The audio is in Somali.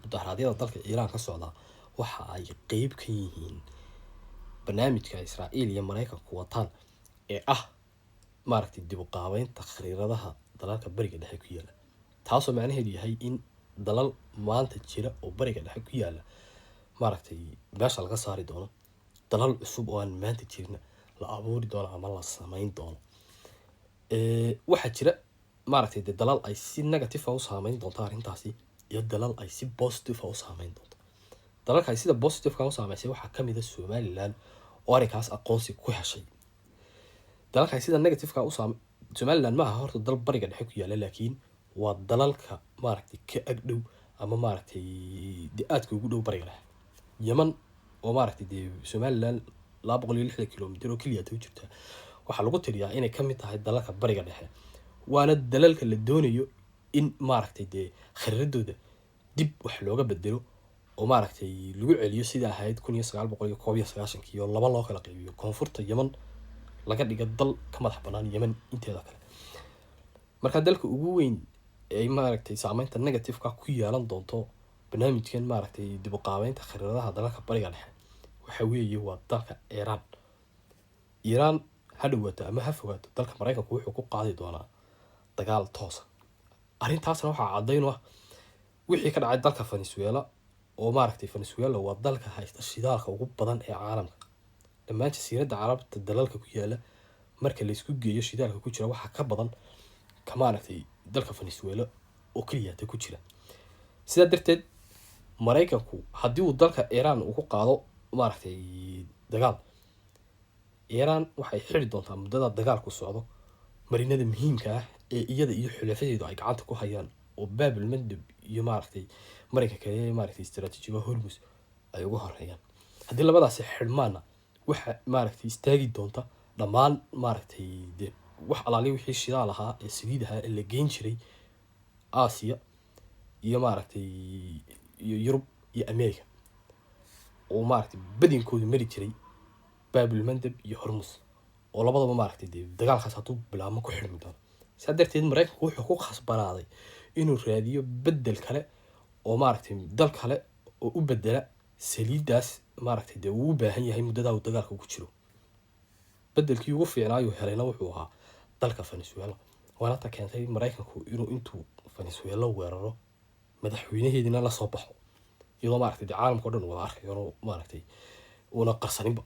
mudaharaadyada dalka Iiraan ka socda waxa ay qeyb ka yihiin barnaamijka Israa'iil iyo Mareykanku wataan ee maaragtay dib u qaabeynta khariiradaha dalalka bariga dhexe ku yaala, taasoo macnaheedu yahay in dalal maanta jira oo bariga dhexe ku yaala maaragtay meesha laga saari doono, dalal cusub oo aan maanta jirna la abuuri doono ama la samayn doono. Waxaa jira maaragtay dalal ay si negative u saameyn doonto arrintaasi iyo dalal ay si positive u saameyn doonto. dalalka ay sida positive u saameysay waxaa ka mid ah Somaliland oo arrinkaas aqoonsi ku heshay. dalalka ay sida negative u Somaliland ma aha horta dal bariga dhexe ku yaala, laakiin waa dalalka maaragtay ka ag dhow ama maaragtay aadka ugu dhow bariga dhexe. Yemen oo maaragtay Somaliland 260 kilomitir oo kaliya u jirta waxaa lagu tiriyaa inay ka mid tahay dalalka bariga dhexe, waana dalalka la doonayo in maaragtay khariiradooda dib wax looga bedelo oo maaragtay lagu celiyo sida ahayd 1991 iyo laba loo kala qaybiyo koonfurta Yemen laga dhigo dal ka madax banaan Yemen inteeda kale. marka dalka ugu weyn ee maaragtay saameynta negative ku yeelan doonto barnaamijkan maaragtay dib u qaabeynta khariiradaha dalalka bariga dhexe waxa weeye waa dalka Iiraan ha dhawaato ama ha fogaato dalka Mareykanku wuxuu ku qaadi doonaa dagaal toos ah. arrintaasna waxaa caddayn u ah wixii ka dhacay dalka Venezuela oo maaragtay Venezuela waa dalka haysta shidaalka ugu badan ee caalamka. dhammaan jasiiradda carabta dalalka ku yaala marka la isku geeyo shidaalka ku jira waxa ka badan ka maaragtay dalka Venezuela oo kaliya ku jira. sidaa darteed Mareykanku haddii uu dalka Iiraan uu ku qaado maaragtay dagaal, Iiraan waxay xiri doontaa muddada dagaalku socdo marinada muhiimka ah ee iyada iyo xulafadeedu ay gacanta ku hayaan oo Bab el-Mandeb iyo maaragtay marinka kale maaragtay istiraatiijiga Hormuz ay ugu horeeyaan. haddii labadaasi xirmaana waxa maaragtay istaagi doonta dhammaan maaragtay wax alaali wixii shidaal ahaa ee saliid ahaa ee la geyn jiray Aasiya iyo maaragtay iyo Yurub iyo Ameerika oo maaragtay badinkoodu mari jiray Bab el-Mandeb iyo Hormuz oo labadaba maaragtay dagaalkaas hadduu bilaabmo ku xirmi doono. sidaa darteed Mareykanku wuxuu ku khasbanaaday inuu raadiyo bedel kale oo maaragtay dal kale oo u bedela saliidaas maaragtay uu u baahan yahay muddada uu dagaalka ku jiro. bedelkii ugu fiicnaayo helayna wuxuu ahaa dalka Venezuela, waana ta keentay Mareykanku inuu intuu Venezuela weeraro madaxweynaheedina la soo baxo iyadoo maaragtay caalamka oo dhan wada arkayo maaragtay una qarsaninba.